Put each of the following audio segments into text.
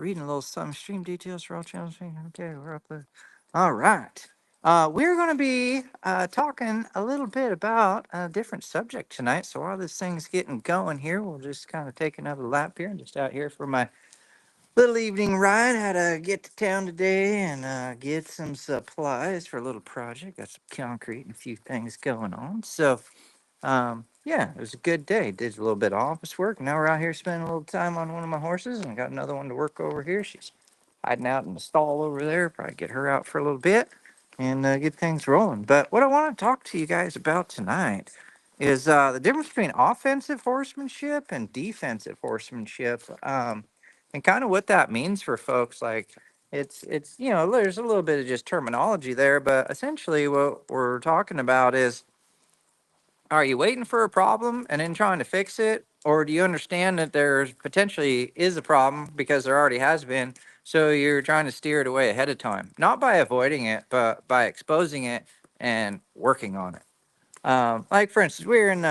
reading a little some stream details for all channels. Okay, we're up there. All right. We're going to be talking a little bit about a different subject tonight. So while this thing's getting going here, we'll just kind of take another lap here and just out here for my little evening ride. Had to get to town today and get some supplies for a little project. Got some concrete and a few things going on. So yeah, it was a good day. Did a little bit of office work. Now we're out here spending a little time on one of my horses, and I got another one to work over here. She's hiding out in the stall over there. Probably get her out for a little bit and get things rolling. But what I want to talk to you guys about tonight is the difference between offensive horsemanship and defensive horsemanship, and kind of what that means for folks. Like it's there's a little bit of just terminology there, but essentially what we're talking about is, are you waiting for a problem and then trying to fix it? Or do you understand that there's potentially is a problem because there already has been? So you're trying to steer it away ahead of time, not by avoiding it, but by exposing it and working on it. Like for instance, we were in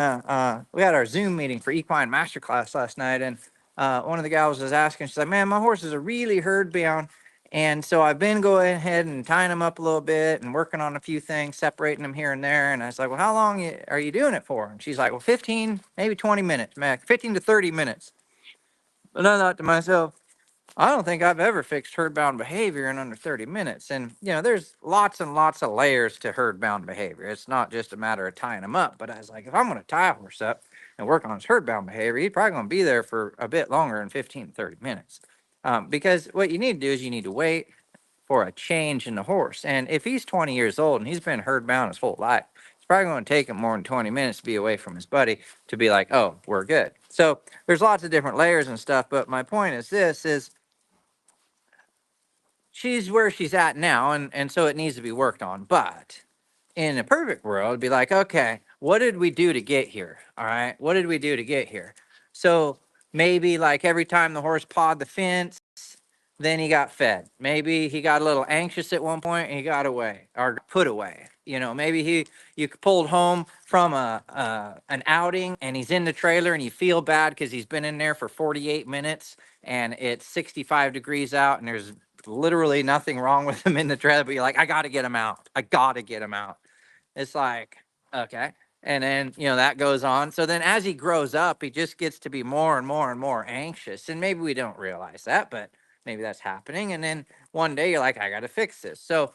we had our Zoom meeting for equine masterclass last night, and one of the gals was asking, she's like, "Man, my horses are really herd bound, and so I've been going ahead and tying them up a little bit and working on a few things, separating them here and there." And I was like, "Well, how long are you doing it for?" And she's like, "Well, 15, maybe 20 minutes, max, 15 to 30 minutes." But I thought to myself, I don't think I've ever fixed herd bound behavior in under 30 minutes. And, there's lots and lots of layers to herd bound behavior. It's not just a matter of tying them up. But I was like, if I'm going to tie a horse up and work on his herd bound behavior, he's probably going to be there for a bit longer than 15 to 30 minutes. Because what you need to do is you need to wait for a change in the horse. And if he's 20 years old and he's been herd bound his whole life, it's probably going to take him more than 20 minutes to be away from his buddy to be like, oh, we're good. So there's lots of different layers and stuff. But my point is this is, she's where she's at now, and so it needs to be worked on. But in a perfect world, it'd be like, okay, what did we do to get here? All right, what did we do to get here? So maybe like every time the horse pawed the fence, then he got fed. Maybe he got a little anxious at one point and he got away or put away. Maybe you pulled home from an outing and he's in the trailer and you feel bad because he's been in there for 48 minutes and it's 65 degrees out and there's literally nothing wrong with him in the trailer, but you're like, I got to get him out. I got to get him out. It's like, okay. And then, that goes on. So then as he grows up, he just gets to be more and more and more anxious. And maybe we don't realize that, but maybe that's happening. And then one day you're like, I got to fix this. So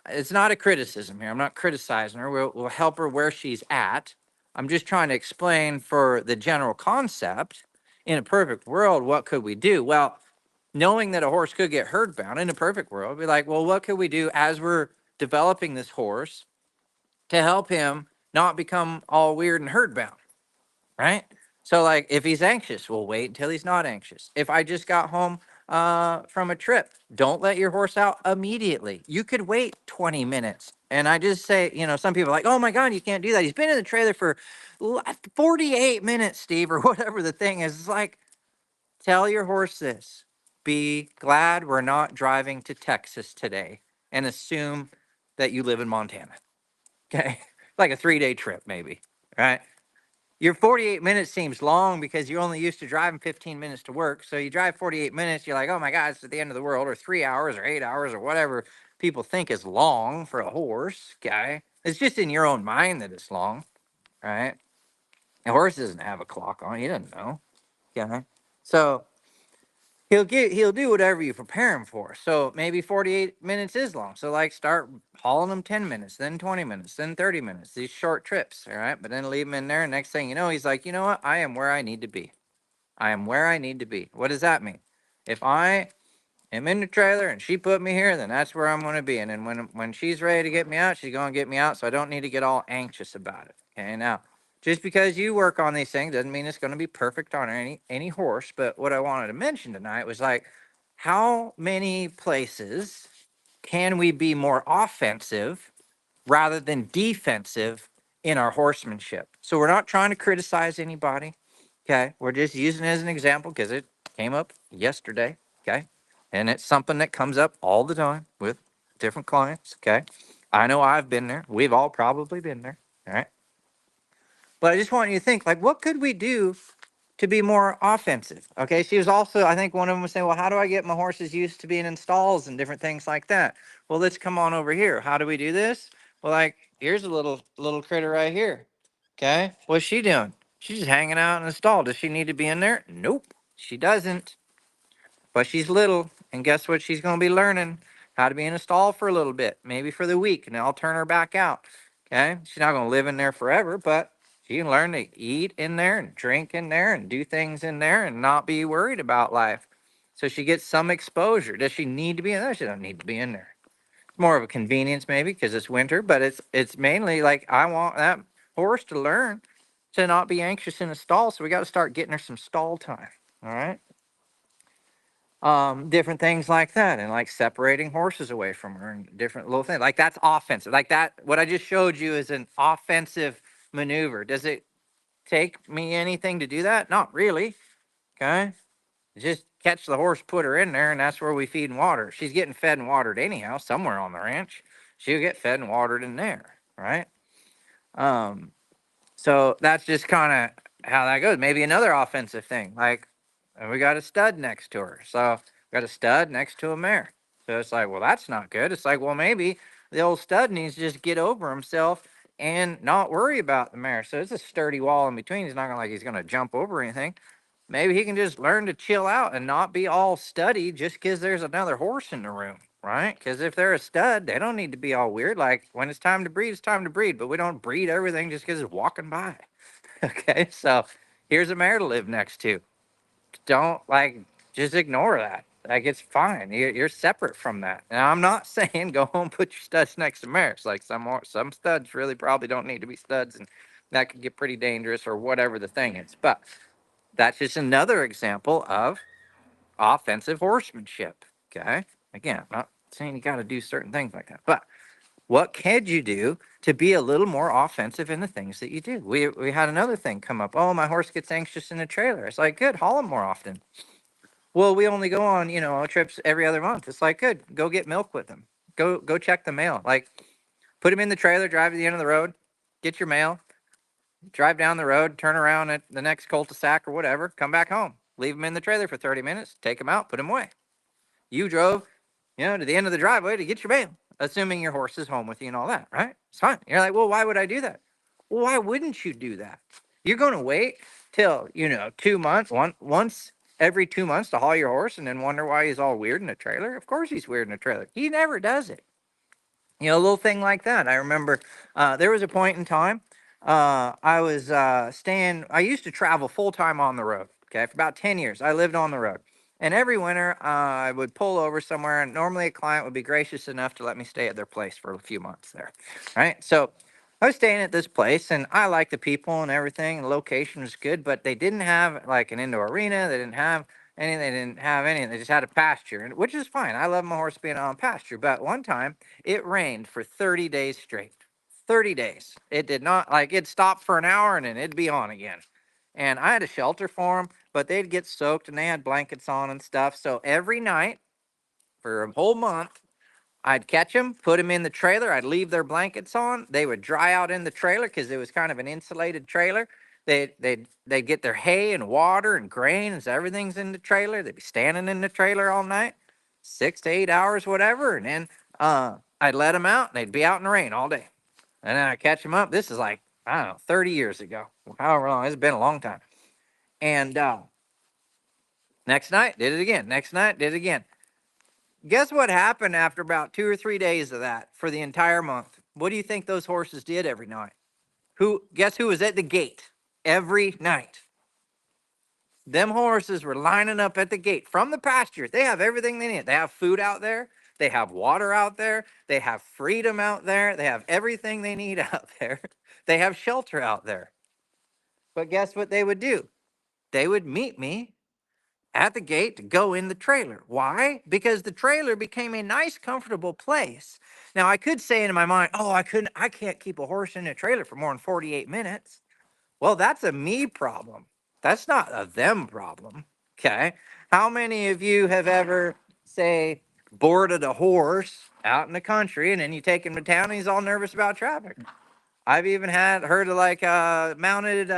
it's not a criticism here. I'm not criticizing her. We'll help her where she's at. I'm just trying to explain for the general concept. In a perfect world, what could we do? Well, knowing that a horse could get herd bound in a perfect world, be like, well, what could we do as we're developing this horse to help him not become all weird and herd bound, right? So like if he's anxious, we'll wait until he's not anxious. If I just got home from a trip, don't let your horse out immediately. You could wait 20 minutes. And I just say, some people are like, oh my God, you can't do that. He's been in the trailer for 48 minutes, Steve, or whatever the thing is. It's like, tell your horse this. Be glad we're not driving to Texas today and assume that you live in Montana. Okay. Like a 3-day trip, maybe. Right. Your 48 minutes seems long because you're only used to driving 15 minutes to work. So you drive 48 minutes, you're like, oh my God, it's at the end of the world, or 3 hours or 8 hours or whatever people think is long for a horse. Okay. It's just in your own mind that it's long. Right. A horse doesn't have a clock on. He doesn't know. Okay. So he'll do whatever you prepare him for. So maybe 48 minutes is long. So like start hauling him 10 minutes, then 20 minutes, then 30 minutes, these short trips. All right. But then leave him in there. And next thing you know, he's like, you know what? I am where I need to be. I am where I need to be. What does that mean? If I am in the trailer and she put me here, then that's where I'm going to be. And then when she's ready to get me out, she's going to get me out. So I don't need to get all anxious about it. Okay. Now, just because you work on these things doesn't mean it's going to be perfect on any horse. But what I wanted to mention tonight was like, how many places can we be more offensive rather than defensive in our horsemanship? So we're not trying to criticize anybody. Okay. We're just using it as an example because it came up yesterday. Okay. And it's something that comes up all the time with different clients. Okay. I know I've been there. We've all probably been there. All right. But I just want you to think, like, what could we do to be more offensive. Okay. She was also, I think one of them was saying, well, how do I get my horses used to being in stalls and different things like that? Well, let's come on over here. How do we do this? Well, like, here's a little critter right here. Okay. What's she doing? She's just hanging out in the stall. Does she need to be in there? Nope, she doesn't. But she's little, and guess what? She's going to be learning how to be in a stall for a little bit, maybe for the week, and I'll turn her back out. Okay. She's not going to live in there forever, but she can learn to eat in there and drink in there and do things in there and not be worried about life. So she gets some exposure. Does she need to be in there? She doesn't need to be in there. It's more of a convenience maybe because it's winter, but it's mainly like I want that horse to learn to not be anxious in a stall. So we got to start getting her some stall time. All right. Different things like that, and like separating horses away from her and different little things like that's offensive. Like that, what I just showed you is an offensive maneuver. Does it take me anything to do that? Not really. Okay. Just catch the horse, put her in there, and that's where we feed and water. She's getting fed and watered anyhow, somewhere on the ranch. She'll get fed and watered in there, right? Um, so that's just kind of how that goes. Maybe another offensive thing, like we got a stud next to her. So we got a stud next to a mare. So it's like, well, that's not good. It's like, well, maybe the old stud needs to just get over himself and not worry about the mare. So it's a sturdy wall in between. He's not gonna like he's gonna jump over anything. Maybe he can just learn to chill out and not be all studdy just because there's another horse in the room, right? Because if they're a stud, they don't need to be all weird. Like when it's time to breed, it's time to breed, but we don't breed everything just because it's walking by. Okay, so here's a mare to live next to. Don't like just ignore that. Like it's fine. You're separate from that. And I'm not saying go home put your studs next to mares. Like some studs really probably don't need to be studs, and that could get pretty dangerous or whatever the thing is. But that's just another example of offensive horsemanship. Okay. Again, I'm not saying you got to do certain things like that, but what can you do to be a little more offensive in the things that you do? We had another thing come up. Oh, my horse gets anxious in a trailer. It's like, good, haul him more often. Well, we only go on, trips every other month. It's like, good, go get milk with him. Go check the mail. Like, put him in the trailer, drive to the end of the road, get your mail, drive down the road, turn around at the next cul-de-sac or whatever, come back home, leave him in the trailer for 30 minutes, take him out, put him away. You drove, to the end of the driveway to get your mail, assuming your horse is home with you and all that, right? It's fine. You're like, well, why would I do that? Well, why wouldn't you do that? You're going to wait till, 2 months, once every 2 months to haul your horse and then wonder why he's all weird in a trailer? Of course he's weird in a trailer. He never does it. A little thing like that. I remember there was a point in time I was I used to travel full time on the road. Okay. For about 10 years, I lived on the road. And every winter, I would pull over somewhere, and normally a client would be gracious enough to let me stay at their place for a few months there. Right. So I was staying at this place, and I liked the people and everything. The location was good, but they didn't have like an indoor arena. They didn't have anything. They didn't have anything. They just had a pasture, which is fine. I love my horse being on pasture. But one time, it rained for 30 days straight. 30 days. It did not, like, it'd stop for an hour and then it'd be on again. And I had a shelter for them, but they'd get soaked and they had blankets on and stuff. So every night for a whole month, I'd catch them, put them in the trailer. I'd leave their blankets on. They would dry out in the trailer because it was kind of an insulated trailer. They'd get their hay and water and grains. Everything's in the trailer. They'd be standing in the trailer all night, 6 to 8 hours, whatever. And then I'd let them out and they'd be out in the rain all day. And then I catch them up. This is like, I don't know, 30 years ago, however long. It's been a long time. And next night, did it again. Next night, did it again. Guess what happened after about 2 or 3 days of that for the entire month? What do you think those horses did every night? Guess who was at the gate every night? Them horses were lining up at the gate from the pasture. They have everything they need. They have food out there. They have water out there. They have freedom out there. They have everything they need out there. They have shelter out there. But guess what they would do? They would meet me at the gate to go in the trailer. Why? Because the trailer became a nice, comfortable place. Now I could say in my mind, oh, I can't keep a horse in a trailer for more than 48 minutes. Well, that's a me problem. That's not a them problem. Okay. How many of you have ever, say, boarded a horse out in the country and then you take him to town and he's all nervous about traffic? I've even heard of like mounted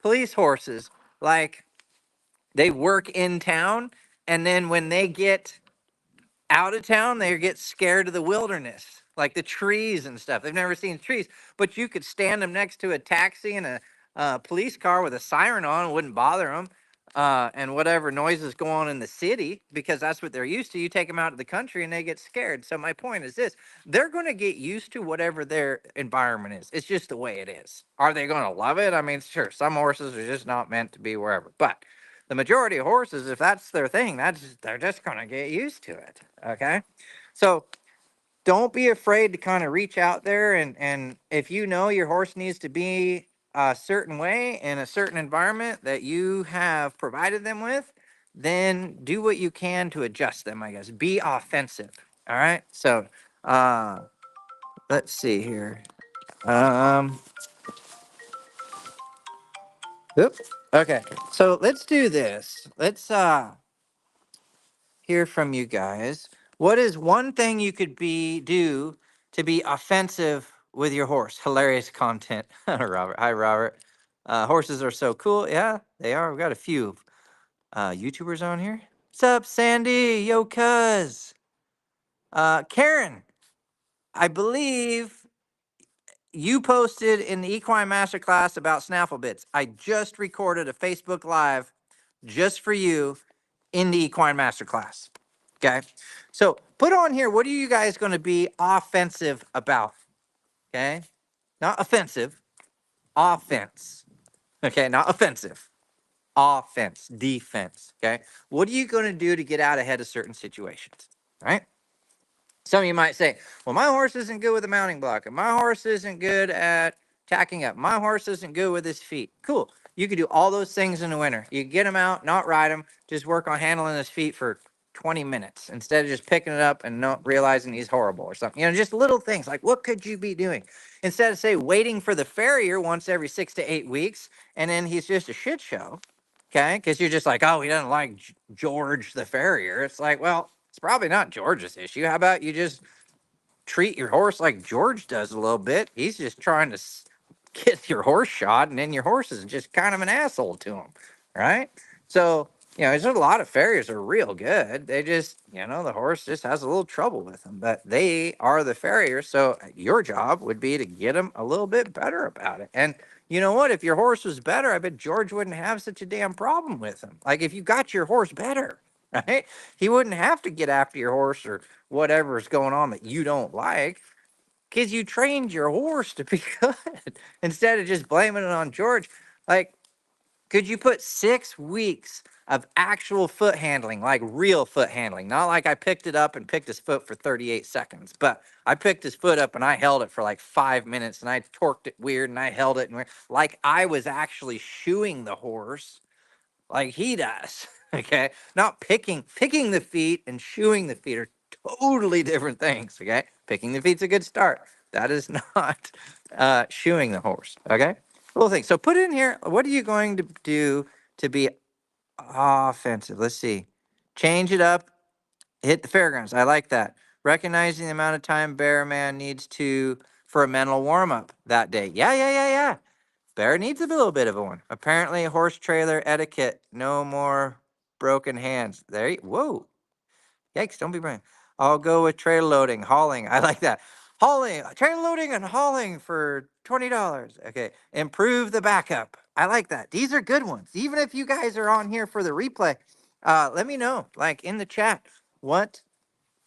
police horses like they work in town, and then when they get out of town, they get scared of the wilderness, like the trees and stuff. They've never seen trees, but you could stand them next to a taxi and a police car with a siren on, it wouldn't bother them. And whatever noises go on in the city, because that's what they're used to. You take them out to the country and they get scared. So my point is this: they're going to get used to whatever their environment is. It's just the way it is. Are they going to love it? I mean, sure, some horses are just not meant to be wherever, but the majority of horses, if that's their thing, they're just going to get used to it. Okay. So don't be afraid to kind of reach out there, and if you know your horse needs to be a certain way in a certain environment that you have provided them with, then do what you can to adjust them, I guess. Be offensive. All right. So let's see here. Um oops. Okay. So let's do this. Let's hear from you guys. What is one thing you could do to be offensive with your horse? Hilarious content. Robert. Hi, Robert. Horses are so cool. Yeah, they are. We got a few YouTubers on here. What's up, Sandy? Yo, cuz. Karen, I believe you posted in the Equine Masterclass about snaffle bits. I just recorded a Facebook Live just for you in the Equine Masterclass. Okay. So put on here, what are you guys going to be offensive about? Okay. Not offensive, offense. Okay. Not offensive, offense, defense. Okay. What are you going to do to get out ahead of certain situations? All right. Some of you might say, well, my horse isn't good with a mounting block, and my horse isn't good at tacking up. My horse isn't good with his feet. Cool. You could do all those things in the winter. You get him out, not ride him, just work on handling his feet for 20 minutes instead of just picking it up and not realizing he's horrible or something. You know, just little things like what could you be doing instead of, say, waiting for the farrier once every 6 to 8 weeks and then he's just a shit show. Okay. Because you're just like, oh, he doesn't like George the farrier. It's like, well, it's probably not George's issue. How about you just treat your horse like George does a little bit? He's just trying to get your horse shot, and then your horse is just kind of an asshole to him, right? So, there's a lot of farriers are real good. They just, the horse just has a little trouble with them, but they are the farriers. So your job would be to get them a little bit better about it. And you know what? If your horse was better, I bet George wouldn't have such a damn problem with him. Like if you got your horse better, right? He wouldn't have to get after your horse or whatever's going on that you don't like, because you trained your horse to be good instead of just blaming it on George. Like, could you put 6 weeks of actual foot handling, like real foot handling? Not like I picked it up and picked his foot for 38 seconds, but I picked his foot up and I held it for like 5 minutes and I torqued it weird and I held it and like I was actually shoeing the horse like he does. Okay. Not picking the feet and shoeing the feet are totally different things. Okay. Picking the feet's a good start. That is not shoeing the horse. Okay. Little thing. So put in here, what are you going to do to be offensive? Let's see. Change it up. Hit the fairgrounds. I like that. Recognizing the amount of time Bear Man needs to for a mental warm up that day. Yeah. Bear needs a little bit of a one. Apparently, horse trailer etiquette. No more broken hands. Whoa. Yikes, don't be brain. I'll go with trailer loading, hauling. I like that. Hauling, trailer loading and hauling for $20. Okay. Improve the backup. I like that. These are good ones. Even if you guys are on here for the replay, let me know, like in the chat, what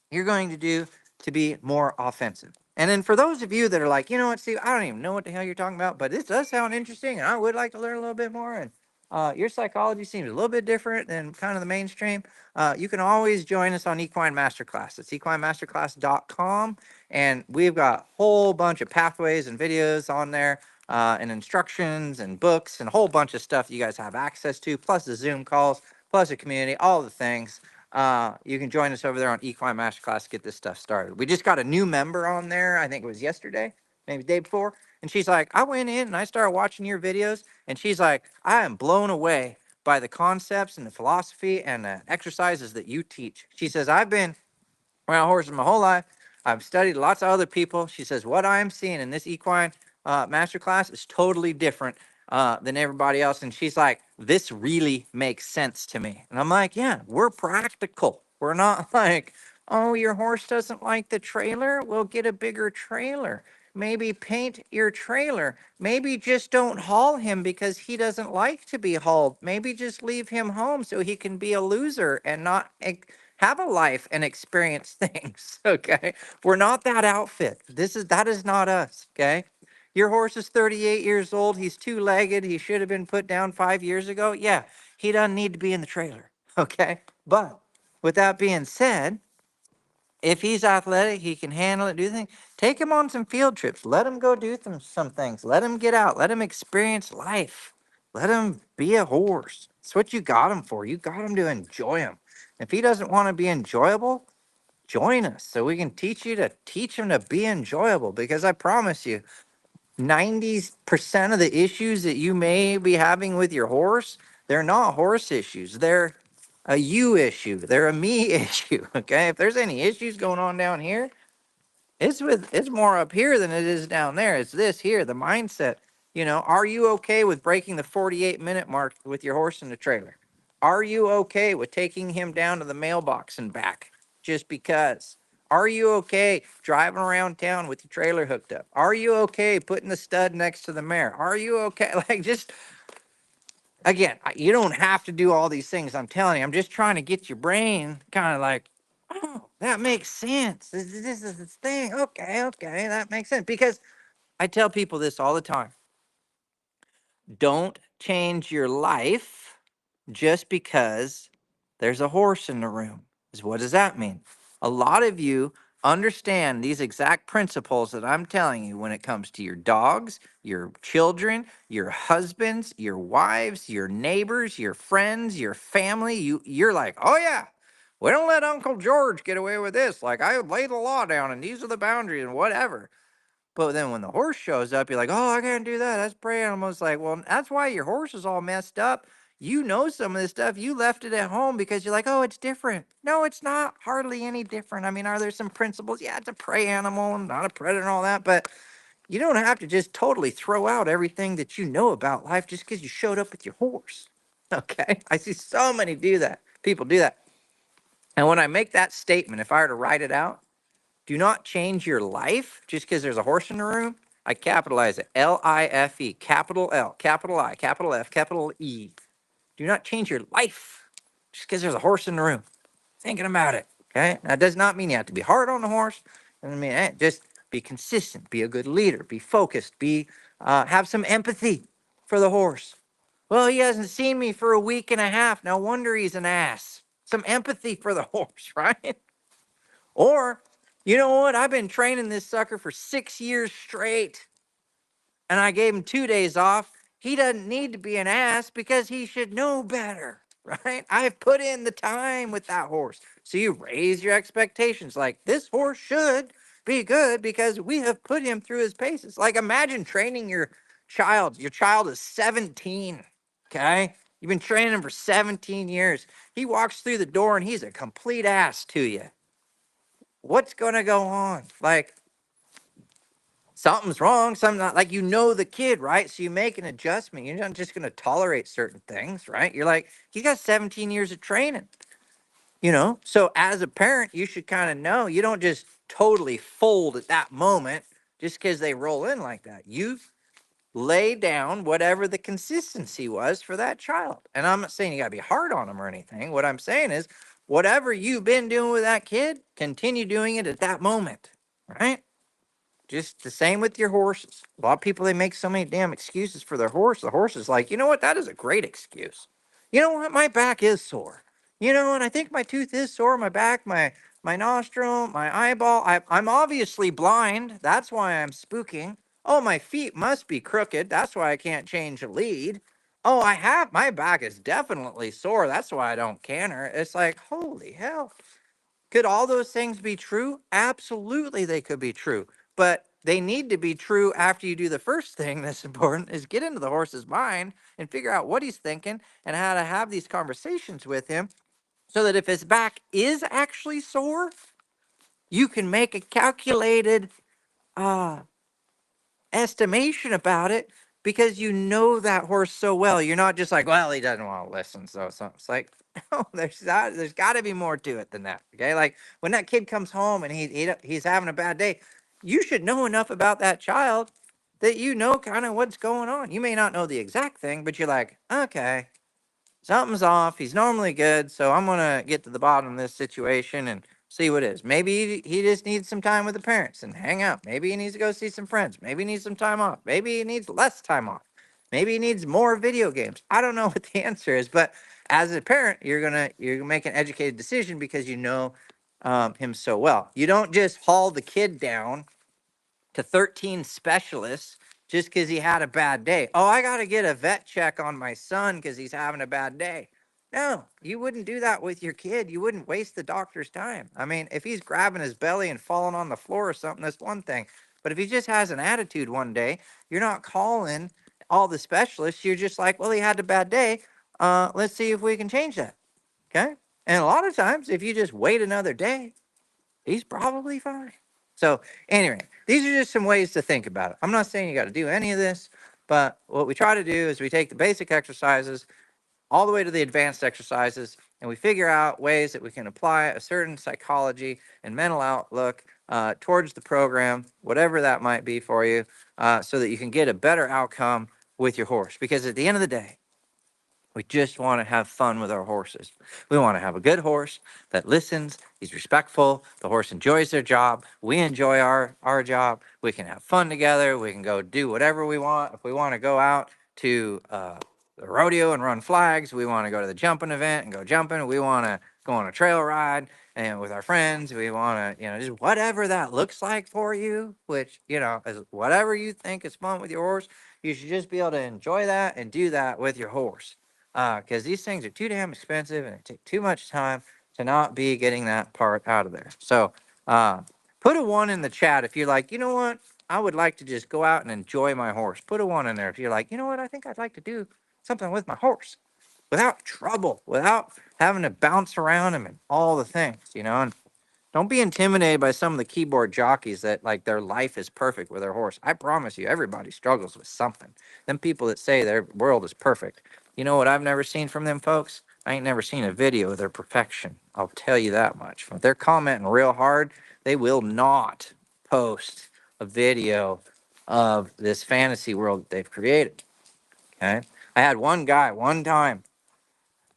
you're going to do to be more offensive. And then for those of you that are like, you know what, Steve, I don't even know what the hell you're talking about, but this does sound interesting and I would like to learn a little bit more. And your psychology seems a little bit different than kind of the mainstream. You can always join us on Equine Masterclass. It's equinemasterclass.com. And we've got a whole bunch of pathways and videos on there and instructions and books and a whole bunch of stuff you guys have access to, plus the Zoom calls, plus the community, all the things. You can join us over there on Equine Masterclass to get this stuff started. We just got a new member on there. I think it was yesterday, maybe the day before. And she's like, I went in and I started watching your videos. And she's like, I am blown away by the concepts and the philosophy and the exercises that you teach. She says, I've been around horses my whole life. I've studied lots of other people. She says, what I'm seeing in this equine masterclass is totally different than everybody else. And she's like, this really makes sense to me. And I'm like, yeah, we're practical. We're not like, oh, your horse doesn't like the trailer. We'll get a bigger trailer. Maybe paint your trailer. Maybe just don't haul him because he doesn't like to be hauled. Maybe just leave him home so he can be a loser and not have a life and experience things. Okay. We're not that outfit. That is not us. Okay. Your horse is 38 years old. He's two-legged. He should have been put down 5 years ago. Yeah, he doesn't need to be in the trailer. Okay. But with that being said, if he's athletic, he can handle it, do things. Take him on some field trips. Let him go do some things. Let him get out. Let him experience life. Let him be a horse. It's what you got him for. You got him to enjoy him. If he doesn't want to be enjoyable, join us so we can teach him to be enjoyable. Because I promise you, 90% of the issues that you may be having with your horse, they're not horse issues. They're a you issue. They're a me issue. Okay. If there's any issues going on down here, it's more up here than it is down there. It's this here, the mindset. Are you okay with breaking the 48-minute mark with your horse in the trailer? Are you okay with taking him down to the mailbox and back just because? Are you okay driving around town with your trailer hooked up? Are you okay putting the stud next to the mare? Are you okay? Like, just again, you don't have to do all these things. I'm telling you, I'm just trying to get your brain kind of like, oh, that makes sense. This is this thing. Okay, that makes sense. Because I tell people this all the time. Don't change your life just because there's a horse in the room. What does that mean? A lot of you understand these exact principles that I'm telling you when it comes to your dogs, your children, your husbands, your wives, your neighbors, your friends, your family. You're like, oh yeah, we don't let Uncle George get away with this. Like, I lay the law down and these are the boundaries and whatever. But then when the horse shows up, you're like, oh, I can't do that. That's prey animal. It's like, well, that's why your horse is all messed up. You know some of this stuff. You left it at home because you're like, oh, it's different. No, it's not hardly any different. I mean, are there some principles? Yeah, it's a prey animal and not a predator and all that. But you don't have to just totally throw out everything that you know about life just because you showed up with your horse. Okay. I see so many people do that. And when I make that statement, if I were to write it out, do not change your life just because there's a horse in the room. I capitalize it. Life, capital L, capital I, capital F, capital E. Do not change your life just because there's a horse in the room. Thinking about it. Okay. That does not mean you have to be hard on the horse. I mean, just be consistent, be a good leader, be focused, have some empathy for the horse. Well, he hasn't seen me for a week and a half. No wonder he's an ass. Some empathy for the horse, right? Or, you know what? I've been training this sucker for 6 years straight, and I gave him 2 days off. He doesn't need to be an ass because he should know better, right? I've put in the time with that horse. So you raise your expectations. Like, this horse should be good because we have put him through his paces. Like, imagine training your child. Your child is 17, okay? You've been training him for 17 years. He walks through the door and he's a complete ass to you. What's going to go on? Like, something's wrong. Something not like, the kid, right? So you make an adjustment. You're not just going to tolerate certain things, right? You're like, he got 17 years of training, So as a parent, you should kind of know you don't just totally fold at that moment just because they roll in like that. You lay down whatever the consistency was for that child. And I'm not saying you got to be hard on them or anything. What I'm saying is, whatever you've been doing with that kid, continue doing it at that moment, right? Just the same with your horses. A lot of people, they make so many damn excuses for their horse. The horse is like, you know what? That is a great excuse. You know what? My back is sore. And I think my tooth is sore. My back, my nostril, my eyeball. I'm obviously blind. That's why I'm spooking. Oh, my feet must be crooked. That's why I can't change a lead. Oh, my back is definitely sore. That's why I don't canter. It's like, holy hell. Could all those things be true? Absolutely, they could be true. But they need to be true after you do the first thing that's important, is get into the horse's mind and figure out what he's thinking and how to have these conversations with him so that if his back is actually sore, you can make a calculated estimation about it because you know that horse so well. You're not just like, well, he doesn't want to listen. So it's like, no, there's got to be more to it than that. Okay. Like when that kid comes home and he's having a bad day, you should know enough about that child that you know kind of what's going on. You may not know the exact thing, but you're like, okay, something's off. He's normally good, so I'm gonna get to the bottom of this situation and see what it is. Maybe he just needs some time with the parents and hang out. Maybe he needs to go see some friends. Maybe he needs some time off. Maybe he needs less time off. Maybe he needs more video games. I don't know what the answer is, but as a parent, you're gonna make an educated decision because you know him so well. You don't just haul the kid down to 13 specialists just because he had a bad day. Oh, I got to get a vet check on my son because he's having a bad day. No, you wouldn't do that with your kid. You wouldn't waste the doctor's time. I mean, if he's grabbing his belly and falling on the floor or something, that's one thing. But if he just has an attitude one day, you're not calling all the specialists. You're just like, well, he had a bad day. Let's see if we can change that. Okay. And a lot of times, if you just wait another day, he's probably fine. So, anyway, these are just some ways to think about it. I'm not saying you got to do any of this, but what we try to do is we take the basic exercises all the way to the advanced exercises, and we figure out ways that we can apply a certain psychology and mental outlook towards the program, whatever that might be for you, so that you can get a better outcome with your horse. Because at the end of the day, we just want to have fun with our horses. We want to have a good horse that listens, he's respectful, the horse enjoys their job, we enjoy our job, we can have fun together, we can go do whatever we want. If we want to go out to the rodeo and run flags, we want to go to the jumping event and go jumping, we want to go on a trail ride and with our friends, we want to, just whatever that looks like for you, which, is whatever you think is fun with your horse, you should just be able to enjoy that and do that with your horse because these things are too damn expensive and it take too much time to not be getting that part out of there. So uh, put a one in the chat if you're like, you know what, I would like to just go out and enjoy my horse. Put a one in there if you're like, you know what, I think I'd like to do something with my horse without trouble, without having to bounce around him and all the things, and don't be intimidated by some of the keyboard jockeys that like their life is perfect with their horse. I promise you, everybody struggles with something. Them people that say their world is perfect. You know what I've never seen from them folks? I ain't never seen a video of their perfection. I'll tell you that much. If they're commenting real hard, they will not post a video of this fantasy world that they've created. Okay. I had one guy one time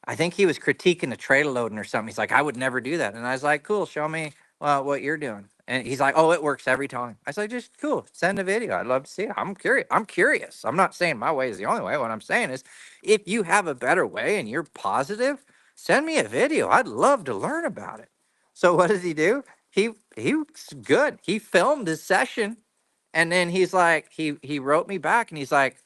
I think he was critiquing the trailer loading or something. He's like, I would never do that. And I was like, cool, show me what you're doing. And he's like, oh, it works every time. I was like, just cool, send a video. I'd love to see it. I'm curious. I'm curious. I'm not saying my way is the only way. What I'm saying is, if you have a better way and you're positive, send me a video. I'd love to learn about it. So what does he do? He was good. He filmed his session, and then he's like, he wrote me back, and he's like,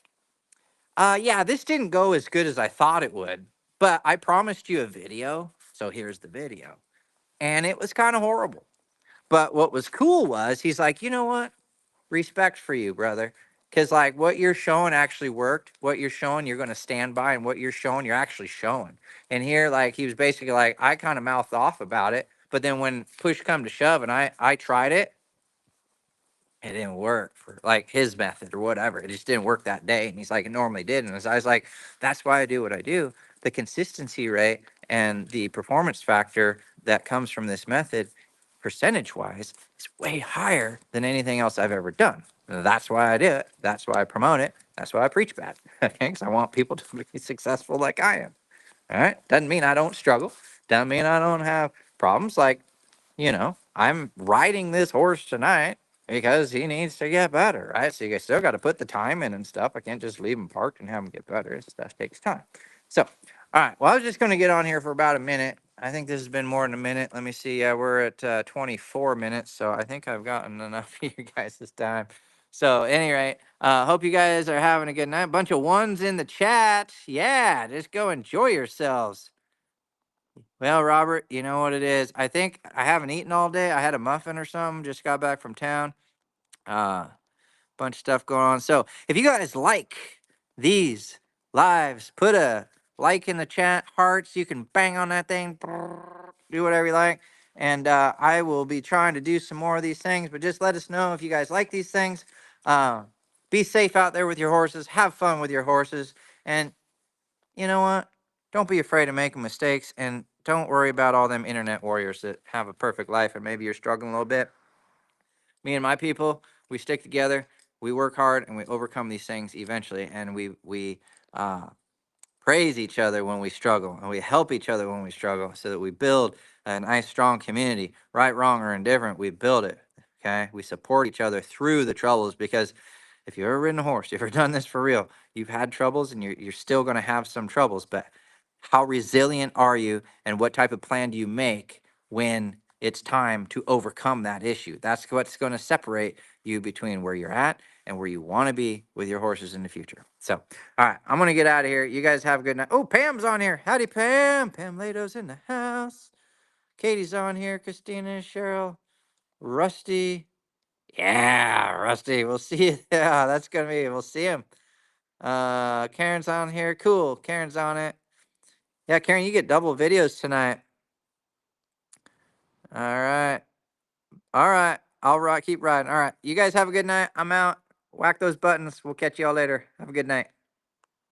yeah, this didn't go as good as I thought it would, but I promised you a video, so here's the video. And it was kind of horrible. But what was cool was he's like, you know what? Respect for you, brother. Because, like, what you're showing actually worked. What you're showing, you're going to stand by. And what you're showing, you're actually showing. And here, like, he was basically like, I kind of mouthed off about it. But then when push come to shove and I tried it, it didn't work for like his method or whatever. It just didn't work that day. And he's like, it normally did. And I was like, that's why I do what I do. The consistency rate and the performance factor that comes from this method, percentage wise, is way higher than anything else I've ever done. And that's why I do it. That's why I promote it. That's why I preach about it. Okay. Because I want people to be successful like I am. All right. Doesn't mean I don't struggle. Doesn't mean I don't have problems. Like, I'm riding this horse tonight because he needs to get better, right? So you still got to put the time in and stuff. I can't just leave him parked and have him get better. Stuff takes time. So, all right. Well, I was just going to get on here for about a minute. I think this has been more than a minute. Let me see. We're at 24 minutes. So I think I've gotten enough for you guys this time. So, any rate, hope you guys are having a good night. Bunch of ones in the chat. Yeah, just go enjoy yourselves. Well, Robert, you know what it is. I think I haven't eaten all day. I had a muffin or something. Just got back from town. Uh, Bunch of stuff going on. So if you guys like these lives, put a like in the chat, hearts. You can bang on that thing, do whatever you like. And I will be trying to do some more of these things. But just let us know if you guys like these things. Uh, Be safe out there with your horses. Have fun with your horses. And you know what? Don't be afraid of making mistakes. And don't worry about all them internet warriors that have a perfect life and maybe you're struggling a little bit. Me and my people, we stick together, we work hard, and we overcome these things eventually. And we uh, praise each other when we struggle, and we help each other when we struggle, so that we build a nice, strong community. Right, wrong, or indifferent, we build it. Okay, we support each other through the troubles, because if you've ever ridden a horse, you've ever done this for real, you've had troubles, and you're still going to have some troubles. But how resilient are you, and what type of plan do you make when it's time to overcome that issue? That's what's going to separate you between where you're at and where you want to be with your horses in the future. So, all right, I'm going to get out of here. You guys have a good night. Oh, Pam's on here. Howdy, Pam. Pam Lado's in the house. Katie's on here. Christina, Cheryl, Rusty. Yeah, Rusty. We'll see you. Yeah, that's going to be, we'll see him. Karen's on here. Cool. Karen's on it. Yeah, Karen, you get double videos tonight. All right. All right. I'll keep riding. All right. You guys have a good night. I'm out. Whack those buttons. We'll catch y'all later. Have a good night.